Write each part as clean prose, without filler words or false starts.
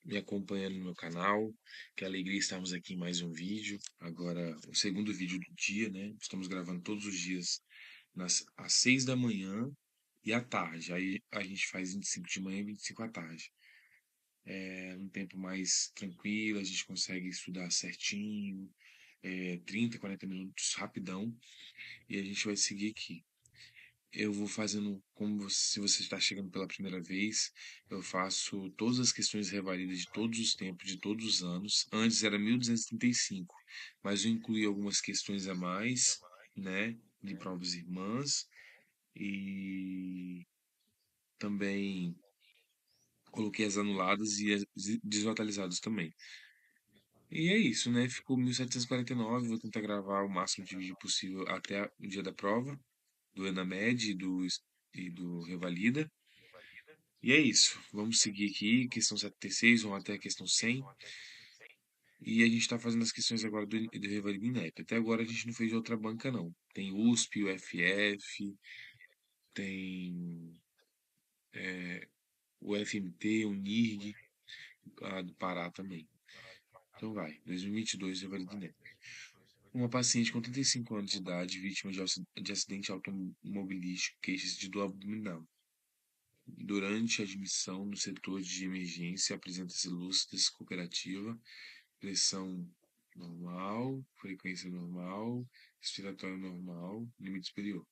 me acompanhando no meu canal. Que alegria estarmos aqui em mais um vídeo. Agora, o segundo vídeo do dia, né? Estamos gravando todos os dias às 6 da manhã e à tarde. Aí a gente faz 25 de manhã e 25 à tarde. É um tempo mais tranquilo, a gente consegue estudar certinho, 30, 40 minutos rapidão. E a gente vai seguir aqui. Eu vou fazendo se você está chegando pela primeira vez, eu faço todas as questões revalidas de todos os tempos, de todos os anos. Antes era 1235, mas eu incluí algumas questões a mais, né, de provas irmãs e também coloquei as anuladas e as desatualizadas também. E é isso, né? Ficou 1749. Vou tentar gravar o máximo de vídeo possível até o dia da prova, do Enamed e do Revalida. E é isso. Vamos seguir aqui, questão 76, vamos até a questão 100. E a gente está fazendo as questões agora do Revalida INEP. Até agora a gente não fez de outra banca, não. Tem USP, UFF, tem o FMT, o NIRG, a do Pará também. Então vai, 2022, Revalida INEP. Uma paciente com 35 anos de idade, vítima de acidente automobilístico, queixa-se de dor abdominal. Durante a admissão no setor de emergência, apresenta-se lúcidez cooperativa, pressão normal, frequência normal, respiratório normal, limite superior.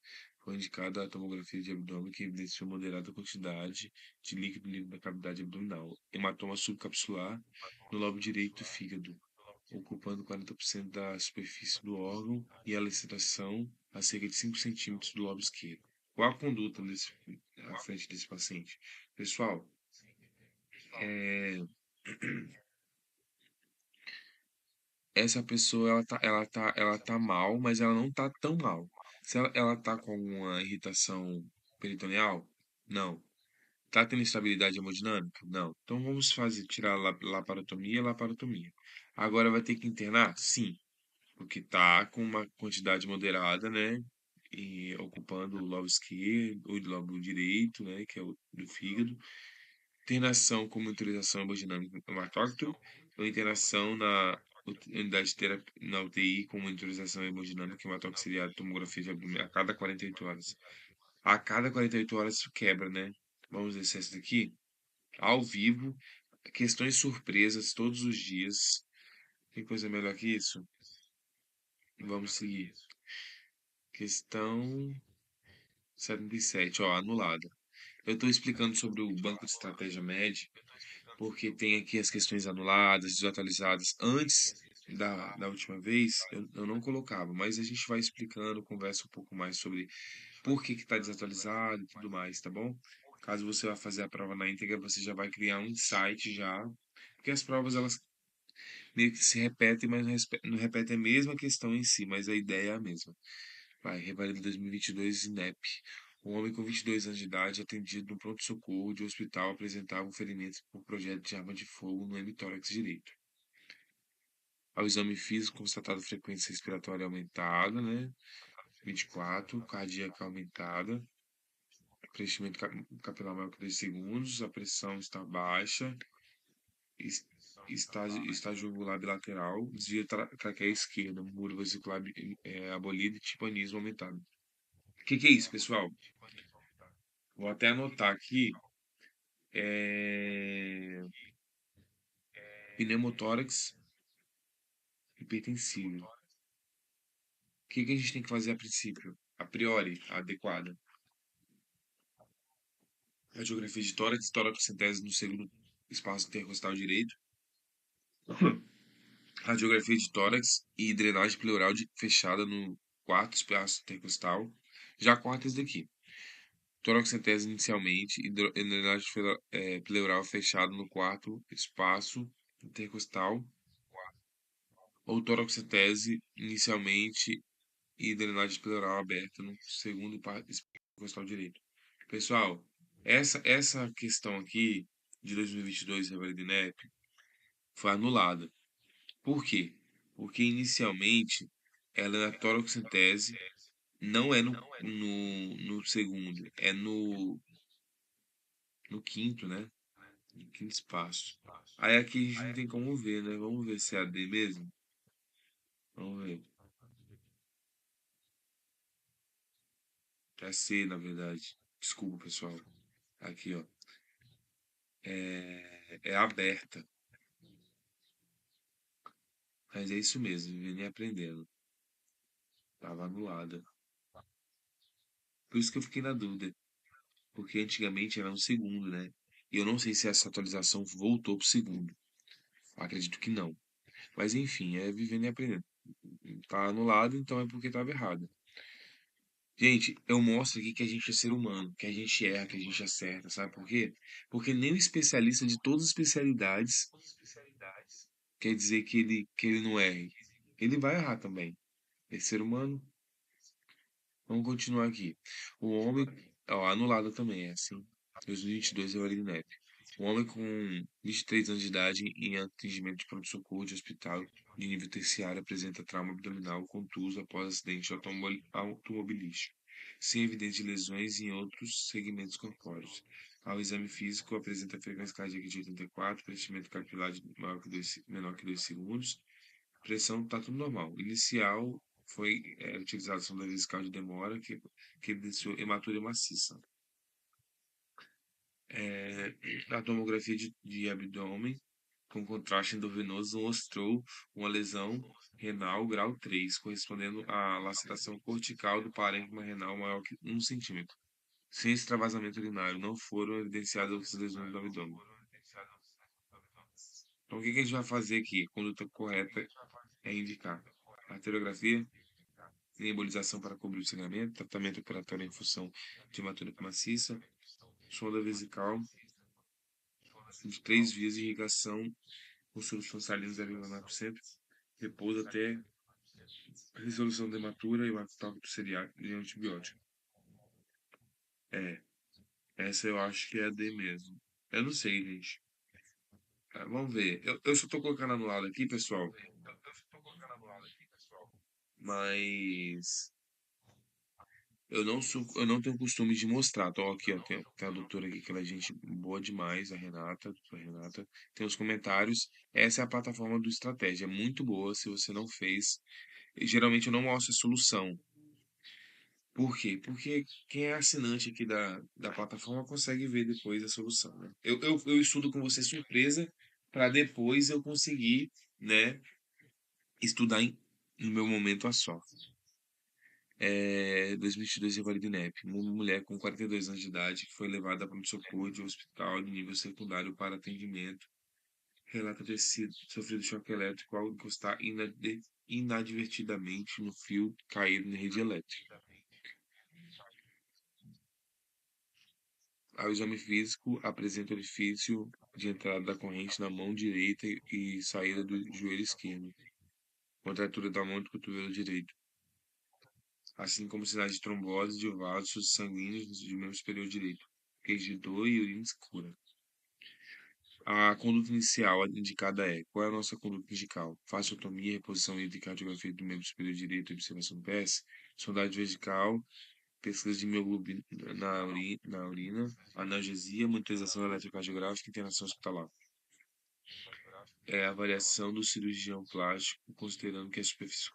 Foi indicada a tomografia de abdômen que evidenciou moderada quantidade de líquido livre na cavidade abdominal. Hematoma subcapsular no lobo direito do fígado, ocupando 40% da superfície do órgão e a laceração a cerca de 5 centímetros do lobo esquerdo. Qual a conduta à frente desse paciente? Pessoal, é, essa pessoa ela tá mal, mas ela não tá tão mal. Se ela tá com uma irritação peritoneal? Não. Tá tendo estabilidade hemodinâmica? Não. Então vamos tirar laparotomia, laparotomia. Agora vai ter que internar? Sim, porque tá com uma quantidade moderada, né? E ocupando o lobo esquerdo, o lobo direito, né? Que é o do fígado. Internação com monitorização hemodinâmica hematócrito ou internação na unidade de terapia na UTI com monitorização hemodinâmica hematócrito seria tomografia de abdômen a cada 48 horas. A cada 48 horas isso quebra, né? Vamos ver se essa daqui, ao vivo, questões surpresas todos os dias. Tem coisa melhor que isso? Vamos seguir. Questão 77, ó, anulada. Eu estou explicando sobre o banco de estratégia MED porque tem aqui as questões anuladas, desatualizadas. Antes da última vez, eu não colocava, mas a gente vai explicando, conversa um pouco mais sobre por que está desatualizado e tudo mais, tá bom? Caso você vá fazer a prova na íntegra, você já vai criar um insight já, porque as provas elas meio que se repetem, mas não repetem a mesma questão em si, mas a ideia é a mesma. Vai, revalida 2022 INEP. Um homem com 22 anos de idade, atendido no pronto-socorro de um hospital, apresentava um ferimento por projeto de arma de fogo no hemitórax direito. Ao exame físico, constatado frequência respiratória aumentada, né? 24, cardíaca aumentada, preenchimento capilar maior que 2 segundos, a pressão está baixa, es- estágio jugular bilateral, desvio traqueia esquerda, muro vesicular abolido e timpanismo aumentado. O que é isso, pessoal? Vou até anotar aqui. É... Pneumotórax hipertensivo. O que a gente tem que fazer a princípio? A priori, a adequada. Radiografia de tórax, toracocentese no segundo espaço intercostal direito. Radiografia de tórax e drenagem pleural fechada no quarto espaço intercostal. Já corta esse daqui. Toracocentese inicialmente e drenagem pleural fechada no quarto espaço intercostal. Ou toracocentese inicialmente e drenagem pleural aberta no segundo intercostal direito. Pessoal, essa questão aqui de 2022, Revalida INEP, foi anulada. Por quê? Porque inicialmente ela é na toracocentese, não é no segundo, é no quinto, né? Em quinto espaço. Aí aqui a gente não tem como ver, né? Vamos ver se é a D mesmo. Vamos ver. É C, na verdade. Desculpa, pessoal. Aqui, ó. É aberta. Mas é isso mesmo, vivendo e aprendendo. Tava anulada. Por isso que eu fiquei na dúvida. Porque antigamente era um segundo, né? E eu não sei se essa atualização voltou pro segundo. Acredito que não. Mas enfim, é vivendo e aprendendo. Tá anulado, então é porque tava errado. Gente, eu mostro aqui que a gente é ser humano, que a gente erra, que a gente acerta, sabe por quê? Porque nem o especialista de todas as especialidades quer dizer que ele não erre. Ele vai errar também. É ser humano. Vamos continuar aqui. O homem. Ó, anulada também, é assim. 2022 é o Arinep. Um homem com 23 anos de idade em atendimento de pronto-socorro de hospital de nível terciário apresenta trauma abdominal contuso após acidente automobilístico, sem evidência de lesões em outros segmentos corpóreos. Ao exame físico, apresenta frequência cardíaca de 84, preenchimento capilar menor que 2 segundos, pressão está tudo normal. Inicial foi utilização da vesical de demora, que evidenciou hematura maciça. A tomografia de abdômen com contraste endovenoso mostrou uma lesão renal grau 3, correspondendo à laceração cortical do parênquima renal maior que 1 cm. Sem extravasamento urinário, não foram evidenciadas outras lesões do abdômen. Então, o que a gente vai fazer aqui? Conduta correta é indicar arteriografia, embolização para cobrir o sangramento, tratamento operatório em função de hematura maciça, sonda vesical de 3 vias de irrigação com solução salina 0,9%, repouso até resolução da hematura e o tópico seriado de antibiótico. É, essa eu acho que é a D mesmo. Eu não sei, gente. Vamos ver. Eu só tô colocando anulado aqui, pessoal, mas eu não tenho costume de mostrar. Tô aqui, ó, tem a doutora aqui que ela é gente boa demais, a doutora Renata. Tem os comentários. Essa é a plataforma do Estratégia, é muito boa. Se você não fez, geralmente eu não mostro a solução. Por quê? Porque quem é assinante aqui da plataforma consegue ver depois a solução, né? Eu estudo com você surpresa para depois eu conseguir, né, estudar no meu momento a só. 2022 em Vale do Inep. Uma mulher com 42 anos de idade que foi levada para um socorro de um hospital de nível secundário para atendimento. Relata ter sofrido choque elétrico ao encostar inadvertidamente no fio caído na rede elétrica. Ao exame físico, apresenta orifício de entrada da corrente na mão direita e saída do joelho esquerdo, contratura da mão e do cotovelo direito, assim como sinais de trombose de vasos sanguíneos do membro superior direito, queixa de dor e urina escura. A conduta inicial indicada é: qual é a nossa conduta indical? Fasciotomia, reposição hídrica, radiografia do membro superior direito, observação do PS, sondagem vesical, pesquisa de hemoglobina na urina, analgesia, monitorização eletrocardiográfica e internação hospitalar. É a variação do cirurgião plástico, considerando que a superfície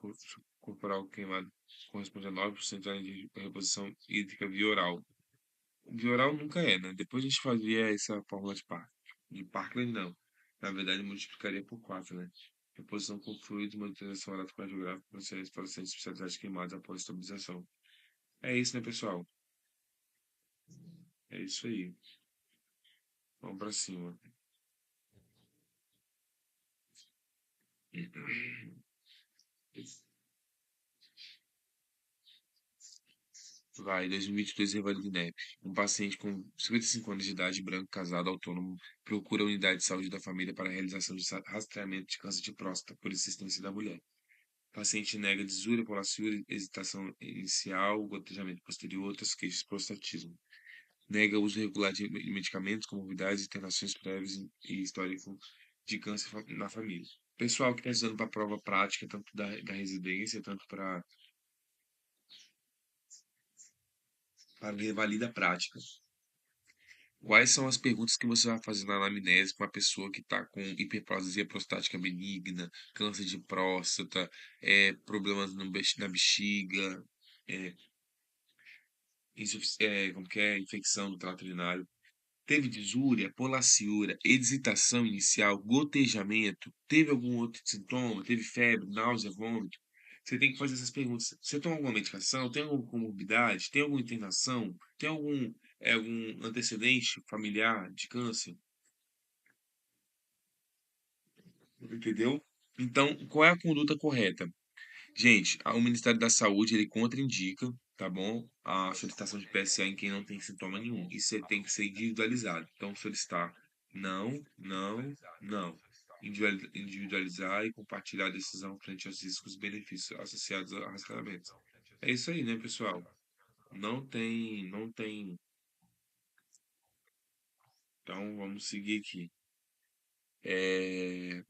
corporal queimada corresponde a 9% da reposição hídrica via oral. Via oral nunca é, né? Depois a gente fazia essa fórmula de Parkland. De Parkland, não. Na verdade, multiplicaria por 4, né? Reposição com fluidos, monitorização eletrocardiográfica, transferência para centros especializados queimados após estabilização. É isso, né, pessoal? É isso aí. Vamos pra cima. Vai, 2022 Revale do INEP. Um paciente com 55 anos de idade, branco, casado, autônomo, procura a unidade de saúde da família para a realização de rastreamento de câncer de próstata por insistência da mulher. Paciente nega desúria, polaciúria, hesitação inicial, gotejamento posterior, outras queixas, prostatismo. Nega uso regular de medicamentos, comorbidades, internações prévias e histórico de câncer na família. Pessoal que está estudando para a prova prática, tanto da residência, tanto para revalida prática. Quais são as perguntas que você vai fazer na anamnese para uma pessoa que está com hiperplasia prostática benigna, câncer de próstata, problemas na bexiga, é, como que é, infecção do trato urinário? Teve disúria, polaciúria, hesitação inicial, gotejamento? Teve algum outro sintoma? Teve febre, náusea, vômito? Você tem que fazer essas perguntas. Você toma alguma medicação? Tem alguma comorbidade? Tem alguma internação? Tem algum antecedente familiar de câncer? Entendeu? Então, qual é a conduta correta? Gente, o Ministério da Saúde, ele contraindica, tá bom? A solicitação de PSA em quem não tem sintoma nenhum. Isso tem que ser individualizado. Então, solicitar não, não, não. Individualizar e compartilhar a decisão frente aos riscos e benefícios associados ao rastreamento. É isso aí, né, pessoal? Não tem. Então, vamos seguir aqui. É...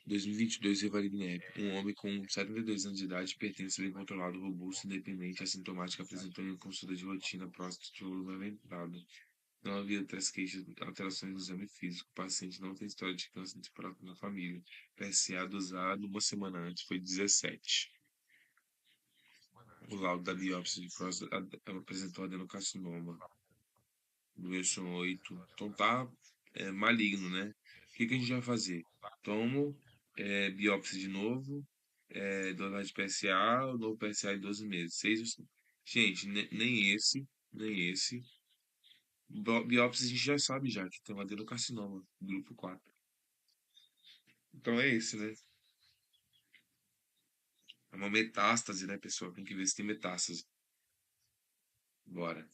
2022, Revali Guiné. Um homem com 72 anos de idade, pertence bem controlado, robusto, independente, assintomático, apresentando em consulta de rotina próstata de volume aumentado. Não havia outras queixas, alterações no exame físico. O paciente não tem história de câncer de próstata na família. PSA dosado uma semana antes foi 17. O laudo da biópsia de próstata apresentou adenocarcinoma. Wilson 8. Então tá maligno, né? O que que a gente vai fazer? Tomo biópsia de novo, dosagem de PSA, o novo PSA em 12 meses. Gente, nem esse. Biópsia a gente já sabe já que tem um adenocarcinoma, grupo 4. Então é esse, né? É uma metástase, né, pessoal? Tem que ver se tem metástase. Bora.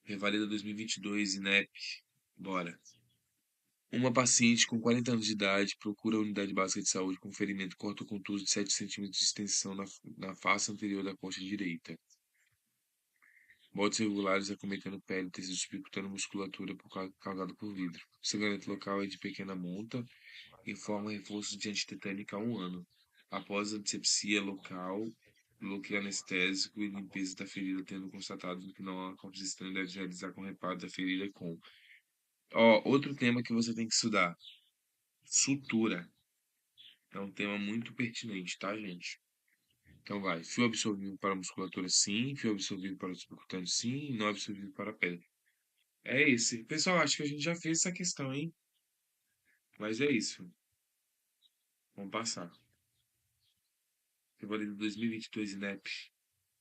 Revalida 2022, INEP. Bora. Uma paciente com 40 anos de idade procura a unidade básica de saúde com ferimento cortocontuso de 7 centímetros de extensão na face anterior da coxa direita. Modos irregulares acometendo pele, tecido dificultando musculatura causado por vidro. O sangramento local é de pequena monta e forma reforço de antitetânica há um ano. Após a antisepsia local, bloqueio anestésico e limpeza da ferida, tendo constatado que não há corpos estranhos, deve realizar com reparo da ferida com. Ó, outro tema que você tem que estudar. Sutura. É um tema muito pertinente, tá, gente? Então vai. Fio absorvível para a musculatura, sim. Fio absorvível para o subcutâneo, sim. Não absorvível para a pele. É esse. Pessoal, acho que a gente já fez essa questão, hein? Mas é isso. Vamos passar. Revalida 2022 INEP.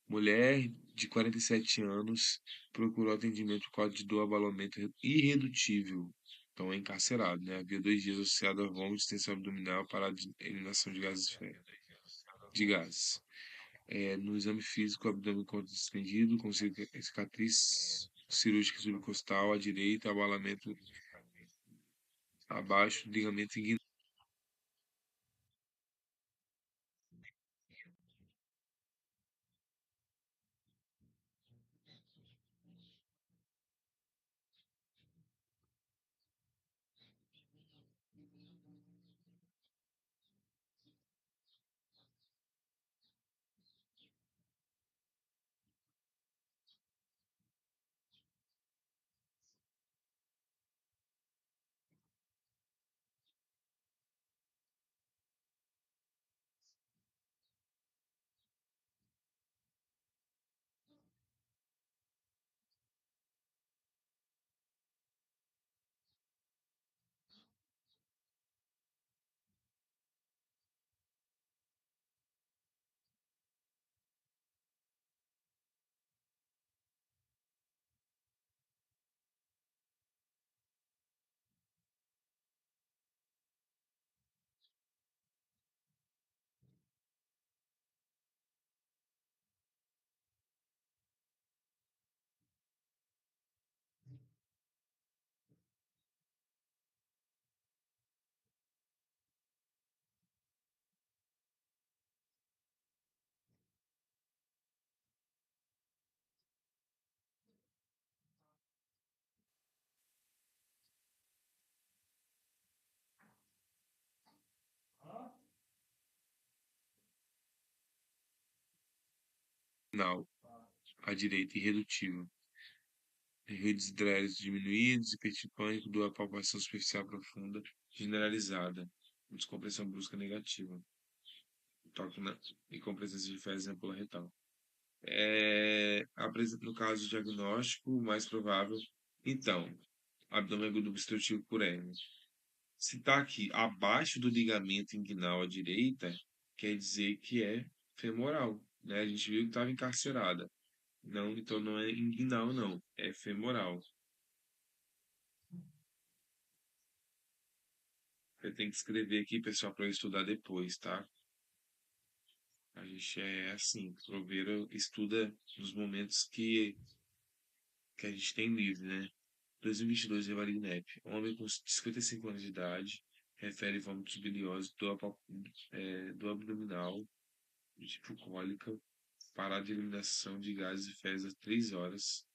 Mulher de 47 anos procurou atendimento por causa de dor, abalamento irredutível. Então é encarcerado, né? Havia 2 dias associado a vômito, extensão abdominal, parada de eliminação de gases. No exame físico, o abdômen conta estendido, com cicatriz cirúrgica subcostal à direita, abalamento abaixo, ligamento inguinal à direita, irredutível. ruídos hidráulicos diminuídos, hipertipânico, dor à palpação superficial profunda, generalizada, descompressão brusca negativa, toque e com presença de fezes na ampola retal. No caso diagnóstico, o mais provável, então, abdômen agudo obstrutivo por hérnia. Se está aqui abaixo do ligamento inguinal à direita, quer dizer que é femoral, né? A gente viu que estava encarcerada. Não, então não é inguinal, não. É femoral. Eu tenho que escrever aqui, pessoal, para eu estudar depois, tá? A gente é assim, o Proveiro estuda nos momentos que a gente tem livre, né? 2022, Revalinep. Homem com 55 anos de idade, refere vômitos biliosos do abdominal, de tipo cólica, parada de eliminação de gases e fezes há 3 horas.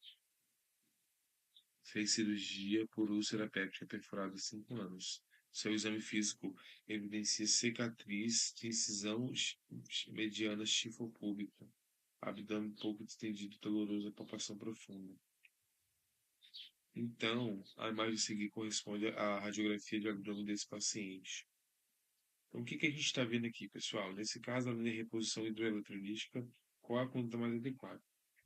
Fez cirurgia por úlcera péptica perfurada há 5 anos. Seu exame físico evidencia cicatriz de incisão mediana chifopúbica, abdômen pouco distendido, doloroso, palpação profunda. Então, a imagem a seguir corresponde à radiografia de abdômen desse paciente. Então, o que que a gente está vendo aqui, pessoal? Nesse caso, além da reposição hidroeletrolítica, qual a conduta mais adequada?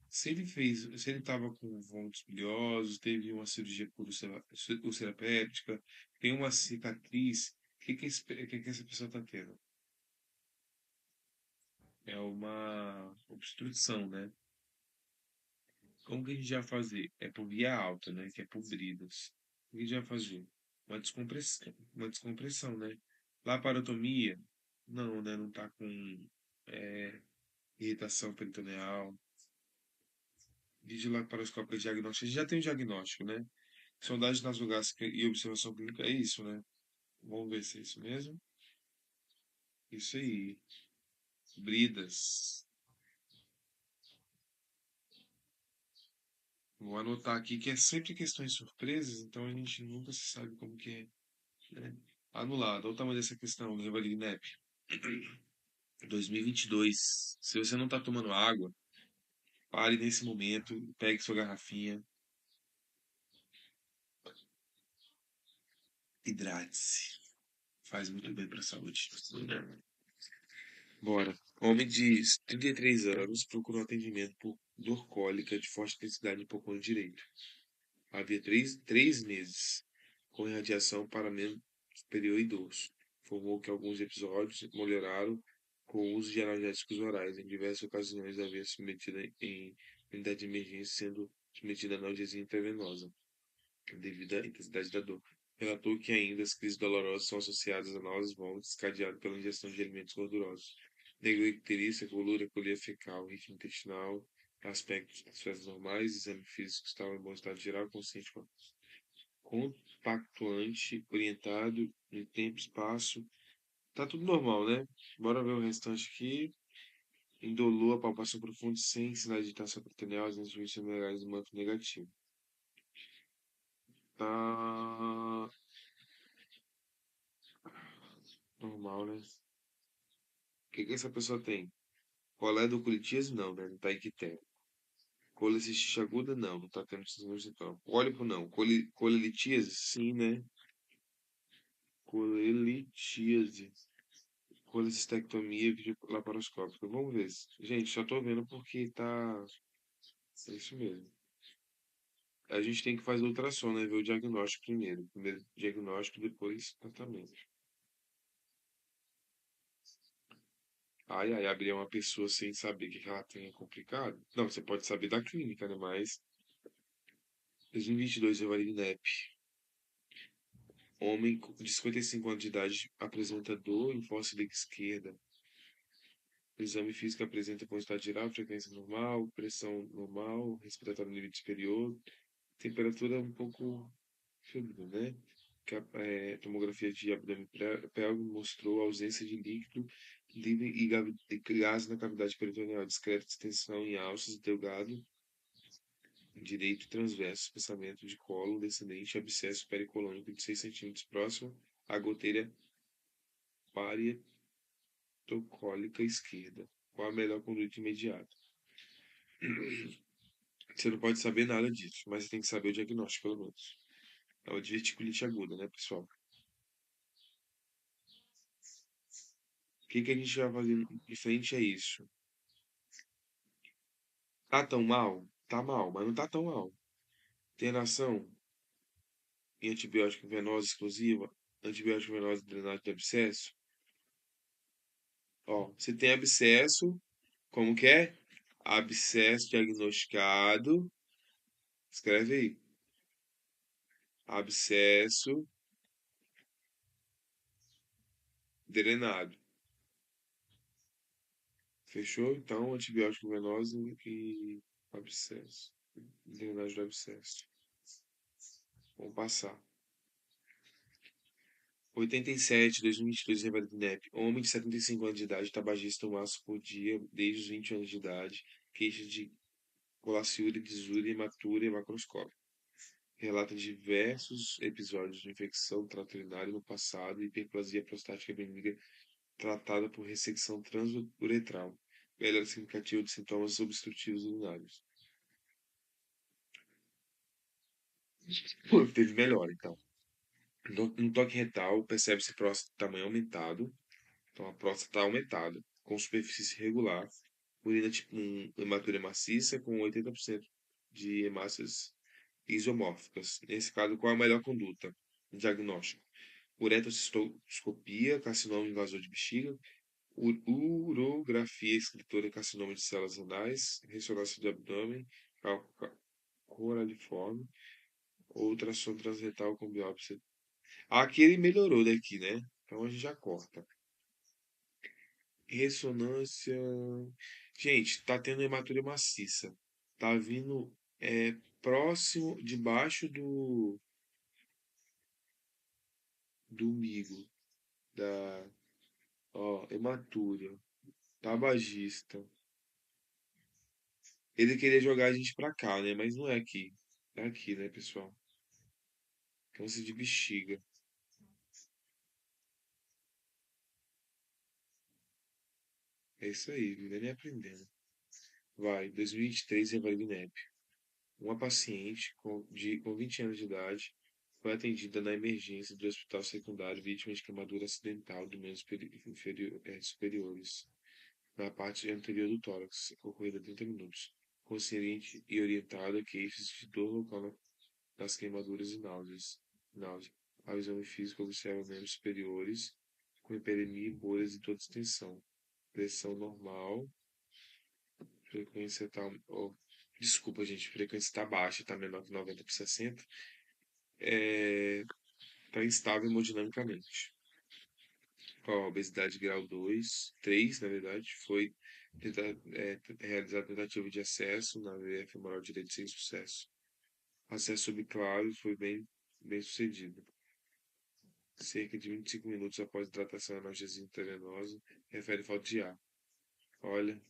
Se ele estava com vômitos biliosos, teve uma cirurgia por úlcera péptica, tem uma cicatriz, o que que essa pessoa está tendo? É uma obstrução, né? Como que a gente vai fazer? É por via alta, né? Que é por bridas. O que a gente vai fazer? Uma descompressão, né? Laparotomia? Não, né? Não tá com é, irritação peritoneal. Videolaparoscópica diagnóstica. A gente já tem o diagnóstico, né? Sondagem nasogástrica e observação clínica é isso, né? Vamos ver se é isso mesmo. Isso aí. Bridas. Vou anotar aqui que é sempre questões surpresas, então a gente nunca se sabe como que é, né? Anulado. Olha o tamanho dessa questão, Revalinep. 2022. Se você não está tomando água, pare nesse momento, pegue sua garrafinha, hidrate-se. Faz muito bem para a saúde. Bora. Homem de 33 anos procurou atendimento por dor cólica de forte intensidade no pulmão direito. Havia três meses, com irradiação para membro superior idoso. Informou que alguns episódios melhoraram com o uso de analgésicos orais. Em diversas ocasiões havia submetida em unidade de emergência, sendo submetida a analgesia intravenosa, devido à intensidade da dor. Relatou que ainda as crises dolorosas são associadas a náuseas, vômitos, cadeado pela ingestão de alimentos gordurosos. Negou icterícia, colúria, colia fecal, ritmo intestinal, aspectos das fezes normais, exame físico estava em bom estado geral, consciente, compactuante, orientado em tempo e espaço. Tá tudo normal, né? Bora ver o restante aqui. Indolor, a palpação profunda sem sinais de irritação peritoneal, as insuficiências semelhantes do manto negativo. Tá normal, né? O que que essa pessoa tem? Coledoculitise? Não, né? Não tá ictéreo. Colecistite aguda? Não, não tá tendo sintoma. Pólipo? Não. Colelitíase? Sim, né? Colelitíase. Colecistectomia laparoscópica. Vamos ver. Gente, só tô vendo porque tá. É isso mesmo. A gente tem que fazer ultrassom, né? Ver o diagnóstico primeiro. Primeiro diagnóstico, depois tratamento. Ai, ai, abrir uma pessoa sem saber o que que ela tem é complicado. Não, você pode saber da clínica, né? Mas 2022, Evarinep. Homem de 55 anos de idade apresenta dor em fossa esquerda. O exame físico apresenta constante geral, frequência normal, pressão normal, respiratório no limite superior, temperatura um pouco febril, né? Tomografia de abdômen pélvico mostrou ausência de líquido livre e gás na cavidade peritoneal, discreta distensão em alças e delgado direito transverso, espaçamento de colo descendente, abscesso pericolônico de 6 centímetros próximo à goteira parietocólica esquerda. Qual a melhor conduta imediata? Você não pode saber nada disso, mas você tem que saber o diagnóstico, pelo menos. É uma diverticulite aguda, né, pessoal? O que que a gente vai fazer de frente a isso? Tá tão mal? Tá mal, mas não tá tão mal. Tem nação em antibiótico venosa exclusiva, antibiótico venosa drenagem de abscesso. Ó, você tem abscesso, como que é? Abscesso diagnosticado. Escreve aí. Abscesso drenado. Fechou? Então, antibiótico venoso e abscesso. Drenagem do abscesso. Vamos passar. 87, 2022, Revadinep. Homem de 75 anos de idade, tabagista um maço por dia, desde os 20 anos de idade. Queixa de colaciúria, disúria, hematura e macroscópio. Relata diversos episódios de infecção trato urinário no passado e hiperplasia prostática benigna tratada por ressecção transuretral. Melhora significativa de sintomas obstrutivos urinários. Pô, teve melhora, então. No toque retal, percebe-se próstata de tamanho aumentado. Então, a próstata está aumentada, com superfície irregular. Urina tipo hematura maciça, com 80% de hemácias isomórficas. Nesse caso, qual é a melhor conduta? Diagnóstico. Uretrocistoscopia, carcinoma invasor de bexiga, urografia escritora, carcinoma de células renais, ressonância do abdômen, coraliforme, ultrassom transretal com biópsia. Aqui ele melhorou daqui, né? Então a gente já corta. Ressonância. Gente, tá tendo hematura maciça. Tá vindo próximo, debaixo do umbigo. Da, ó, hematura. Tabagista. Ele queria jogar a gente pra cá, né? Mas não é aqui. É aqui, né, pessoal? Câncer de bexiga. É isso aí, vivendo e aprendendo. Vai, 2023, Evalinep. Uma paciente com 20 anos de idade foi atendida na emergência do hospital secundário vítima de queimadura acidental do membros superiores, na parte anterior do tórax, ocorrida há 30 minutos. Consciente e orientada a queixas de dor local das queimaduras e náuseas. Náusea. A exame físico observa membros superiores com hiperemia, bolhas e toda extensão. Pressão normal. Frequência tá. Oh, desculpa, gente. Frequência está baixa, está menor que 90 por 60. Está instável hemodinamicamente. Com a obesidade grau 2, 3, na verdade, foi realizada tentativa de acesso na veia femoral direita sem sucesso. Acesso subclávio foi bem sucedido. Cerca de 25 minutos após hidratação analgésica intravenosa, refere falta de ar. Olha,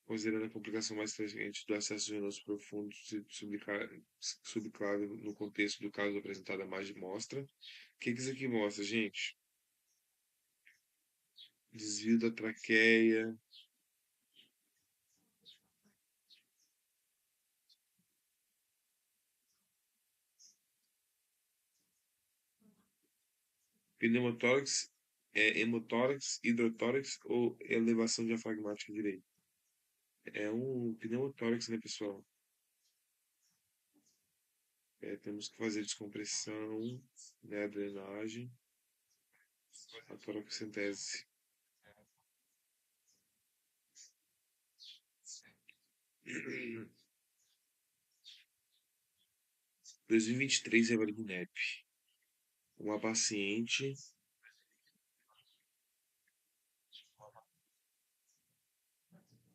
considerando a complicação mais frequente do acesso venoso profundo subclávio no contexto do caso apresentado a margem mostra. O que isso aqui mostra, gente? Desvio da traqueia. Pneumotórax, hemotórax, hidrotórax ou elevação diafragmática direita? É um pneumotórax, né, pessoal? Temos que fazer descompressão, né, a drenagem, a toracocentese. 2023, Evalinep. Uma paciente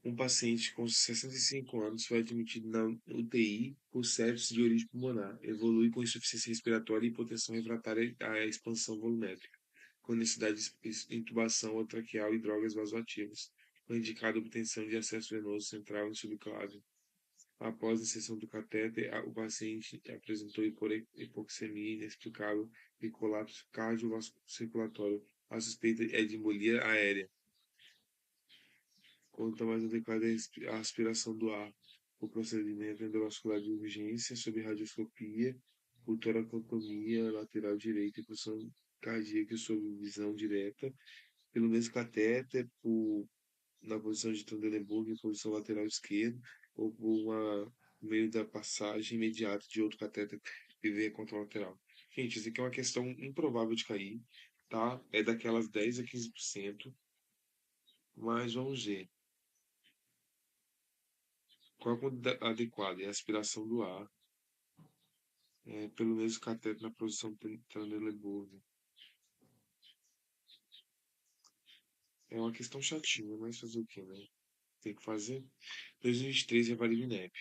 Um paciente com 65 anos foi admitido na UTI por sepsis de origem pulmonar. Evolui com insuficiência respiratória e hipotensão refratária à expansão volumétrica, com necessidade de intubação ou traqueal e drogas vasoativas. Foi indicada obtenção de acesso venoso central e subclávio. Após a inserção do catéter, o paciente apresentou hipoxemia inexplicável e colapso cardiovasculatório. A suspeita é de embolia aérea. Conta mais adequada é a aspiração do ar. o procedimento endovascular de urgência sob radioscopia, por toracotomia lateral direita e função cardíaca sob visão direta, pelo mesmo catéter, na posição de Trendelenburg em posição lateral esquerda, ou por meio da passagem imediata de outro catéter PV contralateral. Gente, isso aqui é uma questão improvável de cair, tá? É daquelas 10 a 15%, mas vamos ver. Qual é a quantidade adequada? É a aspiração do ar, pelo mesmo cateto na posição Trendelenburg. É uma questão chatinha, mas fazer o quê, né? Tem que fazer. 2023, Revalidinep.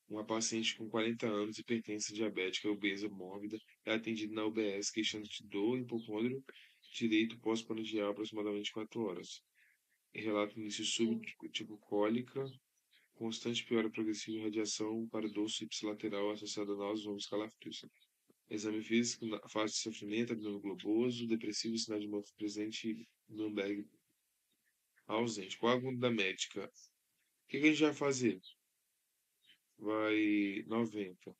Uma paciente com 40 anos, hipertensa, diabética, obesa, mórbida, é atendida na UBS queixando de dor hipocôndrio direito pós-prandial aproximadamente 4 horas. Relato início súbito, tipo cólica, constante piora progressiva em radiação para dorso ipsilateral associada a náuseas, vômitos, calafrios. Exame físico, fase de sofrimento, abdômen globoso, depressivo, sinal de morte presente, Nürnberg ausente. Qual é a agenda da médica? O que a gente vai fazer? Vai 90.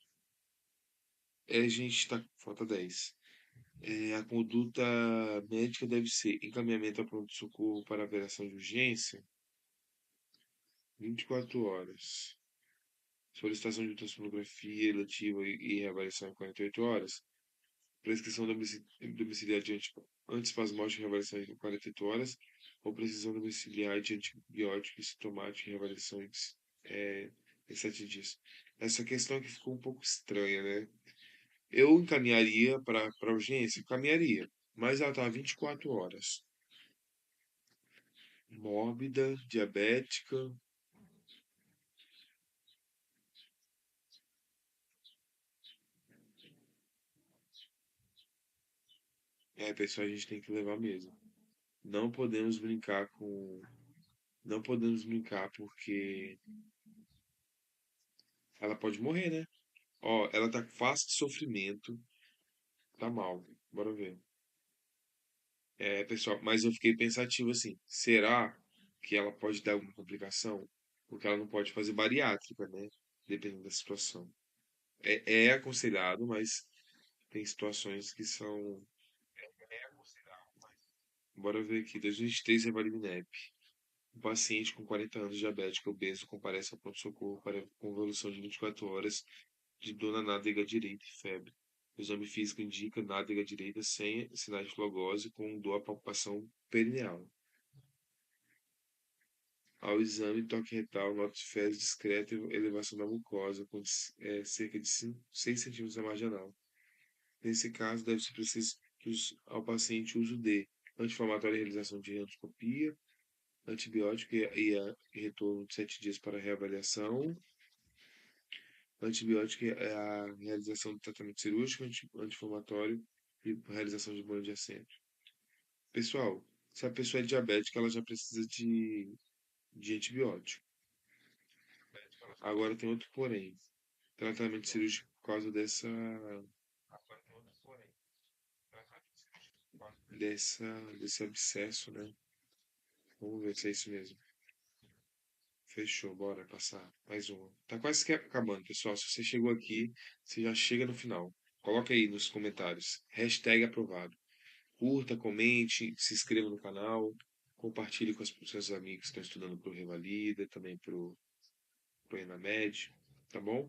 A gente está. Falta 10. A conduta médica deve ser encaminhamento ao pronto-socorro para avaliação de urgência, 24 horas. Solicitação de ultrassonografia eletiva e reavaliação em 48 horas. Prescrição domiciliar de antispasmótico e reavaliação em 48 horas. Ou prescrição domiciliar de antibiótico sintomático e reavaliação em 7 dias. Essa questão aqui ficou um pouco estranha, né? Eu encaminharia para urgência? Encaminharia. Mas ela tá 24 horas. Mórbida, diabética. Pessoal, a gente tem que levar mesmo. Não podemos brincar com. Não podemos brincar porque ela pode morrer, né? Ó, ela tá com fase de sofrimento. Tá mal. Bora ver. Pessoal, mas eu fiquei pensativo assim. Será que ela pode dar alguma complicação? Porque ela não pode fazer bariátrica, né? Dependendo da situação. É aconselhado, mas tem situações que são. Bora ver aqui. 2023, Revalidinep. Um paciente com 40 anos, diabético, obeso, comparece ao pronto-socorro para convolução de 24 horas de dor na nádega direita e febre. O exame físico indica nádega direita sem sinais de flogose, com dor à palpação perineal. Ao exame, toque retal, nota de fezes discreta e elevação da mucosa, com cerca de 6 centímetros na marginal. Nesse caso, deve-se preciso ao paciente o uso de anti-inflamatório e realização de endoscopia, antibiótico e retorno de 7 dias para reavaliação. Antibiótico é a realização do tratamento cirúrgico, anti-inflamatório e realização de banho de assento. Pessoal, se a pessoa é diabética, ela já precisa de antibiótico. Agora tem outro porém. Tratamento cirúrgico por causa desse abscesso, né? Vamos ver se é isso mesmo. Fechou, bora passar. Mais uma. Tá quase que acabando, pessoal. Se você chegou aqui, você já chega no final. Coloca aí nos comentários. Hashtag aprovado. Curta, comente, se inscreva no canal. Compartilhe com os seus amigos que estão estudando para o Revalida, também para o Enamed. Tá bom?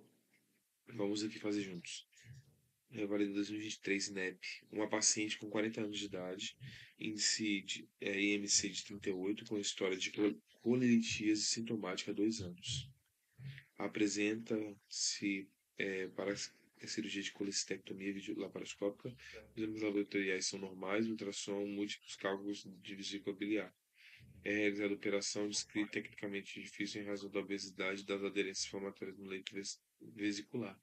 Vamos aqui fazer juntos. Revalida 2023 INEP. Uma paciente com 40 anos de idade, IMC de 38, com história de colelitíase sintomática há 2 anos. Apresenta-se para cirurgia de colecistectomia laparoscópica. Os exames laboratoriais são normais, ultrassom, múltiplos cálculos de vesícula biliar. É realizada a operação descrita tecnicamente difícil em razão da obesidade e das aderências inflamatórias no leito vesicular.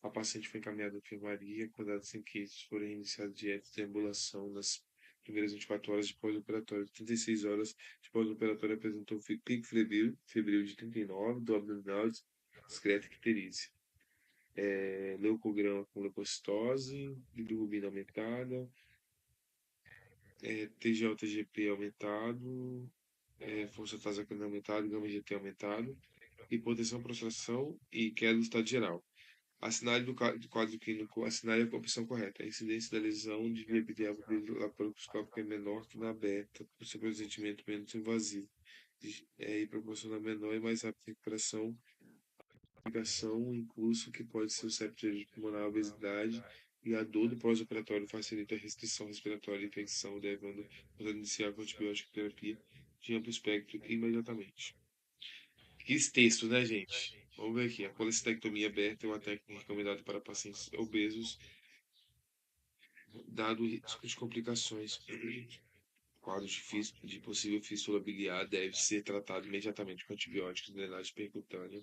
A paciente foi encaminhada à enfermaria quando ela sem queixos foram iniciadas dietas de ambulação nas primeiras 24 horas de pós-operatório. 36 horas de pós-operatório apresentou pico febril de 39, do abdominal discreta icterícia. Leucograma com leucocitose, bilirrubina aumentada, TGO-TGP aumentado, força tasacrânea aumentada, gama GT aumentado. hipotensão, prostração e queda do estado geral. Assinale do quadro clínico, assinale a opção correta. A incidência da lesão de viabilidade laparoscópica é menor que na aberta, por seu procedimento menos invasivo, e proporciona menor e mais rápida recuperação, complicação, incluso que pode ser o septicemia pulmonar, a obesidade e a dor do pós-operatório facilita a restrição respiratória e infecção, devendo iniciar com antibiótico terapia de amplo espectro imediatamente. Que texto, né, gente? Vamos ver aqui. A colecistectomia aberta é uma técnica recomendada para pacientes obesos, dado o risco de complicações. Quadro de possível fístula biliar deve ser tratado imediatamente com antibióticos, drenagem percutânea,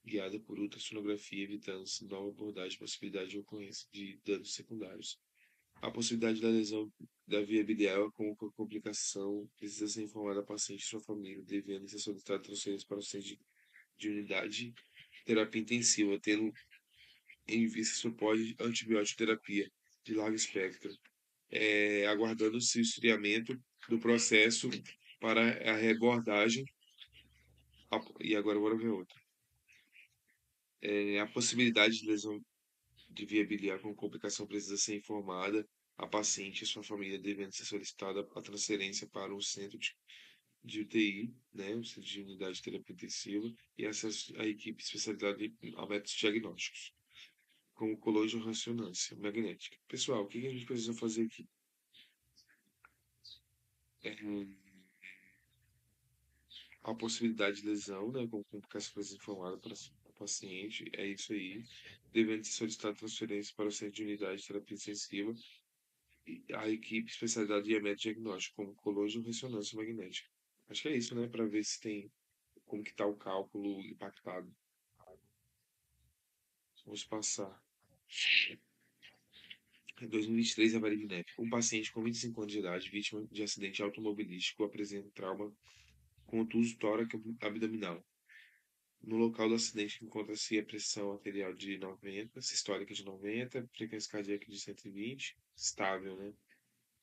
guiada por ultrassonografia, evitando-se nova abordagem e possibilidade de ocorrência de danos secundários. A possibilidade da lesão da via biliar com complicação precisa ser informada a paciente e sua família, devendo ser solicitada transferência para o centro de unidade de terapia intensiva, tendo em vista suporte de antibiótico terapia de largo espectro, aguardando-se o esfriamento do processo para a rebordagem. E agora bora ver outra. A possibilidade de lesão de via biliar com complicação precisa ser informada a paciente e sua família, devendo ser solicitada a transferência para um centro de UTI, né, um centro de unidade de terapia intensiva, e acesso à equipe especializada a métodos diagnósticos, como colônia ressonância magnética. Pessoal, o que a gente precisa fazer aqui? É, a possibilidade de lesão, né, com complicação precisa informada para o paciente, é isso aí, devendo ser solicitada transferência para o centro de unidade de terapia intensiva e a equipe especializada em método diagnóstico, como colônia ressonância magnética. Acho que é isso, né, para ver se tem como que está o cálculo impactado. Vamos passar. Em 2023, a Maria Nep. Um paciente com 25 anos de idade, vítima de acidente automobilístico, apresenta trauma contuso tórax abdominal. No local do acidente encontra-se a pressão arterial de 90, sistólica de 90, frequência cardíaca de 120, estável, né?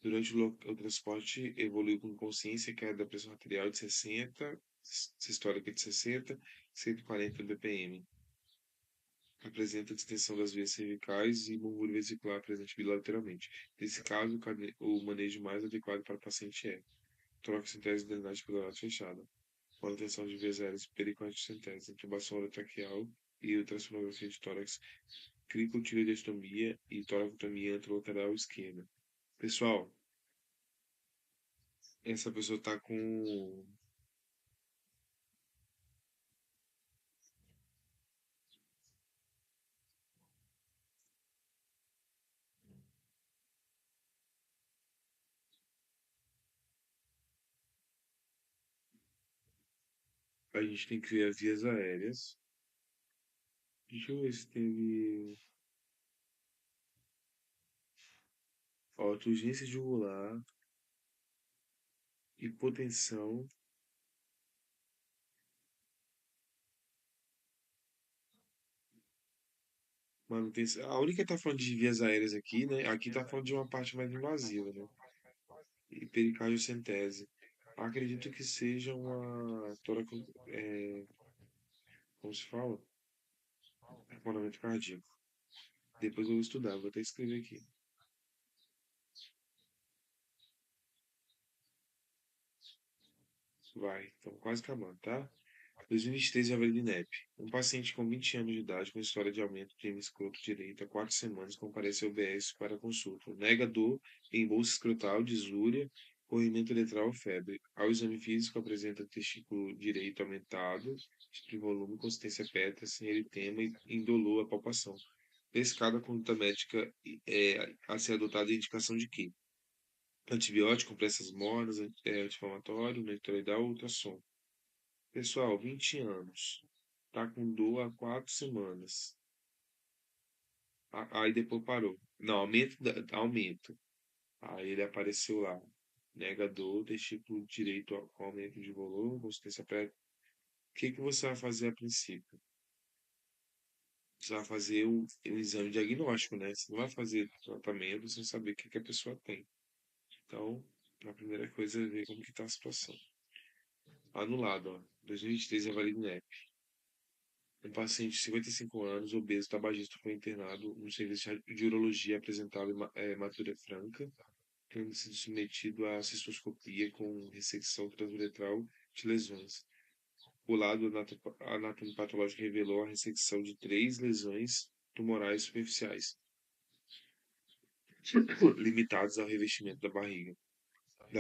Durante o transporte, evoluiu com consciência, queda da pressão arterial de 60, sistólica de 60, 140 bpm. Apresenta distensão das veias cervicais e murmúrio vesicular presente bilateralmente. Nesse caso, o manejo mais adequado para o paciente é toracocentese e drenagem pleuriana fechada, manutenção de vias aéreas pericardiocentésia, intubação orotraqueal e ultrassonografia de tórax, cricotireoidectomia e toracotomia anterolateral esquerda. Pessoal, essa pessoa tá com. A gente tem que ver as vias aéreas. Deixa eu ver se teve. Ó, turgência jugular, hipotensão. Manutenção. A única que tá falando de vias aéreas aqui, né? Aqui tá falando de uma parte mais invasiva, né? E pericardiocentese. Acredito que seja uma como se fala? Comportamento cardíaco. Depois eu vou estudar, vou até escrever aqui. Vai, estamos quase acabando, tá? 2023 de Avelino de Nep. Um paciente com 20 anos de idade com história de aumento de escroto direito há 4 semanas comparece ao BS para consulta. Nega dor em bolsa escrotal, disúria, corrimento letral, febre. Ao exame físico apresenta testículo direito aumentado, de volume, consistência pétrea, sem eritema e indolor à palpação. Pescada conduta médica a ser adotada em indicação de quê? Antibiótico, compressas mornas, anti-inflamatório, nitроidal, ultrassom. Pessoal, 20 anos. Tá com dor há 4 semanas. Aí depois parou. Não, aumento. Aí ele apareceu lá. Nega dor, testículo direito com aumento de volume, consistência pré. O que você vai fazer a princípio? Você vai fazer o exame diagnóstico, né? Você não vai fazer tratamento sem saber o que a pessoa tem. Então, a primeira coisa é ver como que tá a situação. Anulado, ó. 2023 é válido NEP. Um paciente de 55 anos, obeso, tabagista, foi internado no serviço de urologia apresentado em Matura Franca, tendo sido submetido à cistoscopia com ressecção transuretral de lesões. O lado anatomopatológico revelou a ressecção de três lesões tumorais superficiais, limitadas ao revestimento da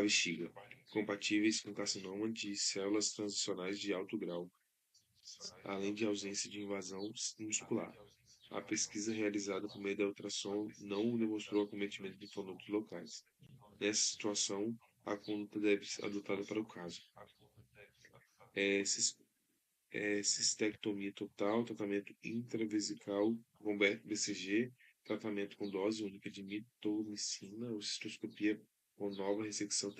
bexiga, compatíveis com carcinoma de células transicionais de alto grau, além de ausência de invasão muscular. A pesquisa realizada por meio da ultrassom não demonstrou acometimento de linfonodos locais. Nessa situação, a conduta deve ser adotada para o caso. É, cistectomia total, tratamento intravesical com BCG, tratamento com dose única de mitomicina ou cistoscopia com nova ressecção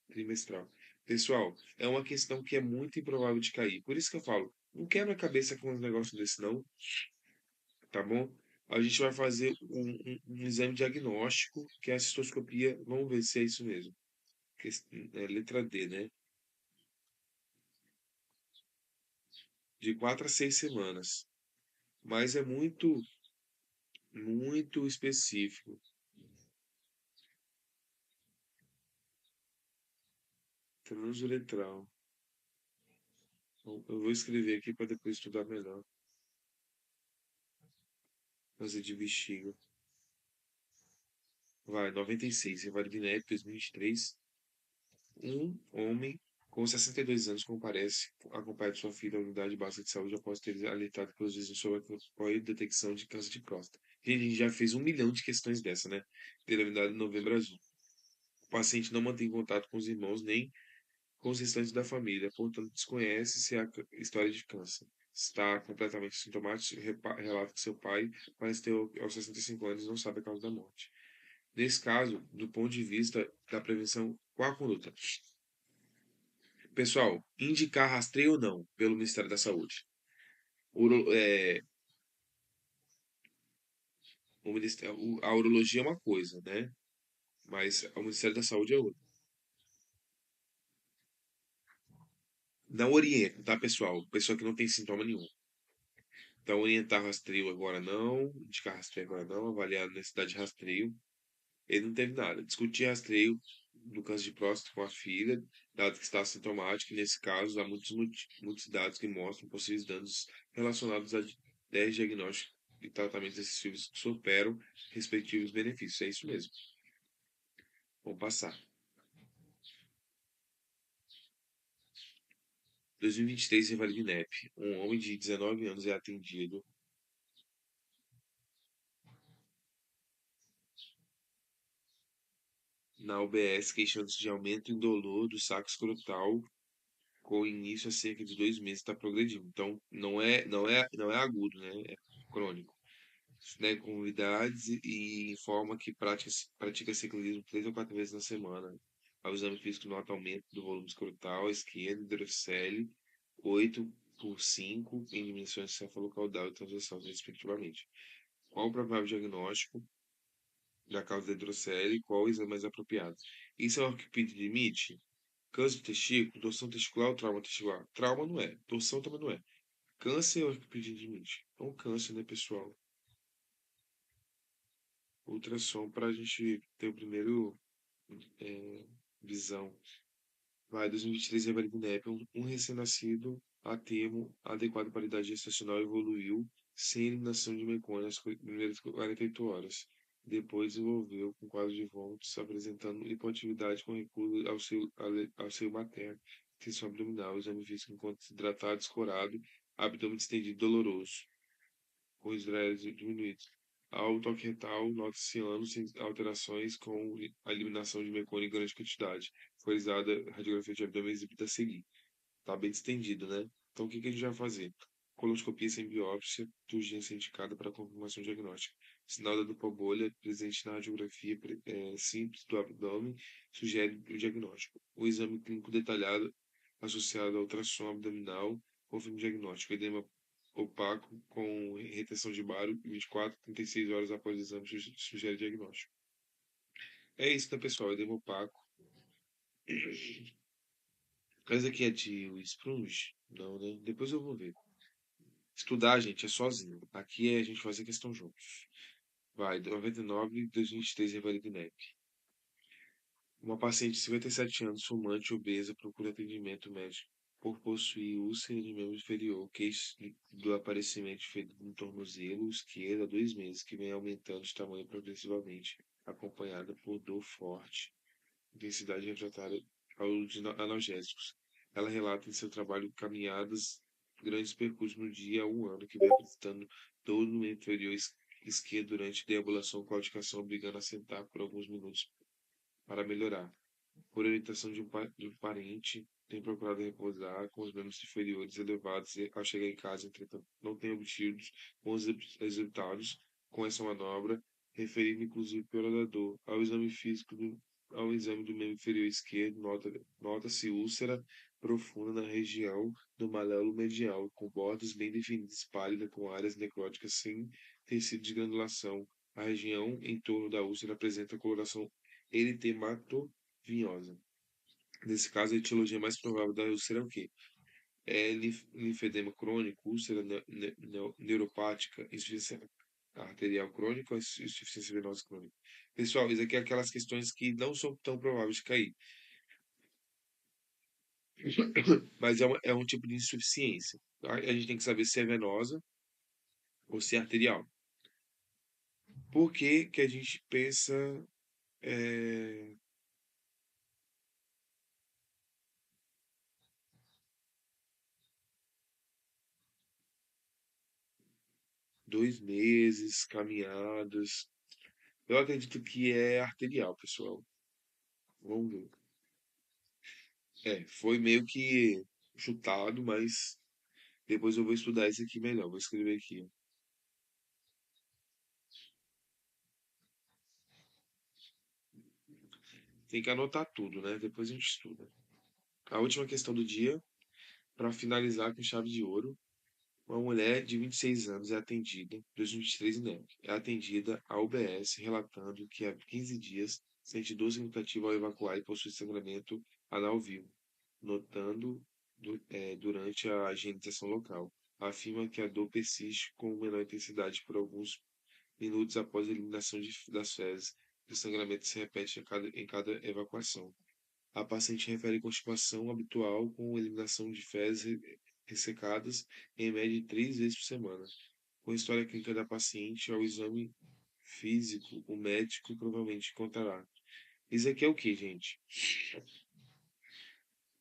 trimestral. Pessoal, é uma questão que é muito improvável de cair. Por isso que eu falo, não quebra a cabeça com um negócio desse não, tá bom? A gente vai fazer um exame diagnóstico, que é a cistoscopia, vamos ver se é isso mesmo. É letra D, né? De 4 a 6 semanas. Mas é muito específico. Transuretral. Então, eu vou escrever aqui para depois estudar melhor. Fazer de bexiga. Vai, 96. Revalidinep 2023. Um homem com 62 anos comparece acompanhado de sua filha à unidade básica de saúde após ter alertado pelos vizinhos sobre a apoio e detecção de câncer de próstata. Gente, a gente já fez 1 milhão de questões dessa, né? Pela unidade Novembro Azul. O paciente não mantém contato com os irmãos nem com os restantes da família, portanto desconhece-se a história de câncer. Está completamente sintomático e relata que seu pai parece ter aos 65 anos e não sabe a causa da morte. Nesse caso, do ponto de vista da prevenção, qual a conduta? Pessoal, indicar rastreio ou não pelo Ministério da Saúde. Uro- é, a urologia é uma coisa, né? Mas o Ministério da Saúde é outra. Não orienta, tá, pessoal? Pessoa que não tem sintoma nenhum. Então, orientar rastreio agora não, indicar rastreio agora não, avaliar a necessidade de rastreio. Ele não teve nada. Discutir rastreio do câncer de próstata com a filha, dado que está assintomático, e nesse caso há muitos dados que mostram possíveis danos relacionados a 10 diagnósticos e tratamentos excessivos que superam respectivos benefícios. É isso mesmo. Vamos passar. 2023, Revalida INEP. Um homem de 19 anos é atendido na UBS queixando-se de aumento indolor do saco escrotal com início há cerca de 2 meses está progredindo. Então, não é agudo, né? É crônico. Né? Comunidades e informa que pratica ciclismo 3 ou 4 vezes na semana. O exame físico nota aumento do volume escrotal, à esquerda, hidrocele, 8 por 5 em dimensões cefalocaudal e transversal, respectivamente. Qual o provável diagnóstico da causa da hidrocele e qual o exame mais apropriado? Isso é o orquídeo de limite? Câncer do testículo, torção testicular ou trauma testicular? Trauma não é, torção também não é. Câncer é orquídeo. Então, câncer, né, pessoal? Ultrassom para a gente ter o primeiro visão. Vai, 2023, Evergnep, um recém-nascido a termo, adequada qualidade gestacional evoluiu sem eliminação de mecônia nas primeiras 48 horas. Depois desenvolveu com quadro de vômitos, apresentando hipoatividade com recuo ao seio materno, tensão abdominal, exame físico enquanto desidratado, escorado, abdômen distendido doloroso, com hidrólise diminuído. Ao toque retal, nota-se anos sem alterações com a eliminação de mecônio em grande quantidade. Foi realizada radiografia de abdômen exibida a seguir. Está bem distendido, né? Então, o que que a gente vai fazer? Coloscopia sem biópsia, de urgência indicada para confirmação diagnóstica. Sinal da dupla bolha presente na radiografia simples do abdômen sugere o diagnóstico. O exame clínico detalhado associado ao ultrassom abdominal confirma o diagnóstico. Edema opaco com retenção de baro 24 a 36 horas após o exame sugere diagnóstico. É isso, né, pessoal? Edema opaco. Mas aqui é de Sprunge? Não, né? Depois eu vou ver. Estudar, gente, é sozinho. Aqui a gente faz a questão juntos. Vai, 99, 2023, Revalida INEP. Uma paciente de 57 anos, fumante, obesa, procura atendimento médico por possuir úlcera de membro inferior, queixo do aparecimento de ferido no tornozelo esquerdo há 2 meses, que vem aumentando de tamanho progressivamente, acompanhada por dor forte, intensidade refratária aos analgésicos. Ela relata em seu trabalho caminhadas, grandes percursos no dia há 1 ano, que vem apresentando dor no membro inferior esquerdo durante deambulação com audicação, obrigando a sentar por alguns minutos para melhorar. Por orientação de um parente, tem procurado repousar com os membros inferiores elevados e, ao chegar em casa, entretanto, não tem obtido bons resultados com essa manobra, referindo inclusive piora da dor. Ao exame do membro inferior esquerdo, nota-se úlcera profunda na região do maléolo medial, com bordas bem definidas, pálida, com áreas necróticas sem tecido de granulação. A região em torno da úlcera apresenta coloração eritematovinhosa. Nesse caso, a etiologia mais provável da úlcera é o quê? É linfedema crônico, úlcera neuropática, insuficiência arterial crônica ou insuficiência venosa crônica. Pessoal, isso aqui é aquelas questões que não são tão prováveis de cair, mas é um tipo de insuficiência. Tá? A gente tem que saber se é venosa ou se é arterial. Por que que a gente pensa é, 2 meses, caminhadas? Eu acredito que é arterial, pessoal. Vamos ver. É, foi meio que chutado, mas depois eu vou estudar isso aqui melhor. Vou escrever aqui. Tem que anotar tudo, né? Depois a gente estuda. A última questão do dia, para finalizar com chave de ouro. Uma mulher de 26 anos é atendida, 2023 INEP, é atendida à UBS, relatando que há 15 dias sente dor significativa ao evacuar e possui sangramento anal vivo, notando durante a higienização local. Afirma que a dor persiste com menor intensidade por alguns minutos após a eliminação das fezes, e o sangramento se repete em cada evacuação. A paciente refere constipação habitual com eliminação de fezes ressecadas em média de 3 vezes por semana. Com a história clínica da paciente, ao exame físico, o médico provavelmente encontrará. Isso aqui é o que, gente?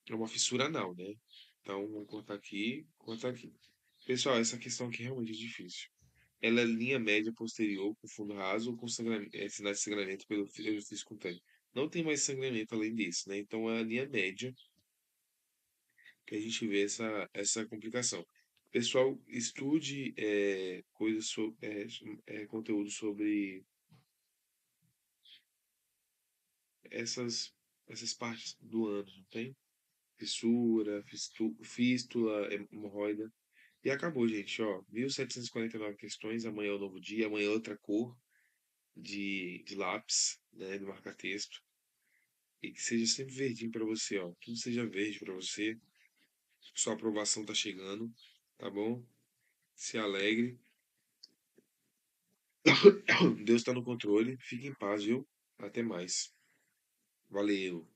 É uma fissura anal, né? Então, vamos cortar aqui, cortar aqui. Pessoal, essa questão aqui realmente é difícil. Ela é linha média posterior, com fundo raso ou com sinais de sangramento pelo orifício cutâneo. Não tem mais sangramento além disso, né? Então, é a linha média que a gente vê essa complicação. Pessoal, estude conteúdo sobre essas, essas partes do ânus, não tem? Fissura, fístula, hemorroida. E acabou, gente, ó. 1749 questões, amanhã é um novo dia, amanhã é outra cor de lápis, né, do marca-texto. E que seja sempre verdinho para você, ó. Tudo seja verde para você. Sua aprovação tá chegando, tá bom? Se alegre. Deus está no controle. Fique em paz, viu? Até mais. Valeu.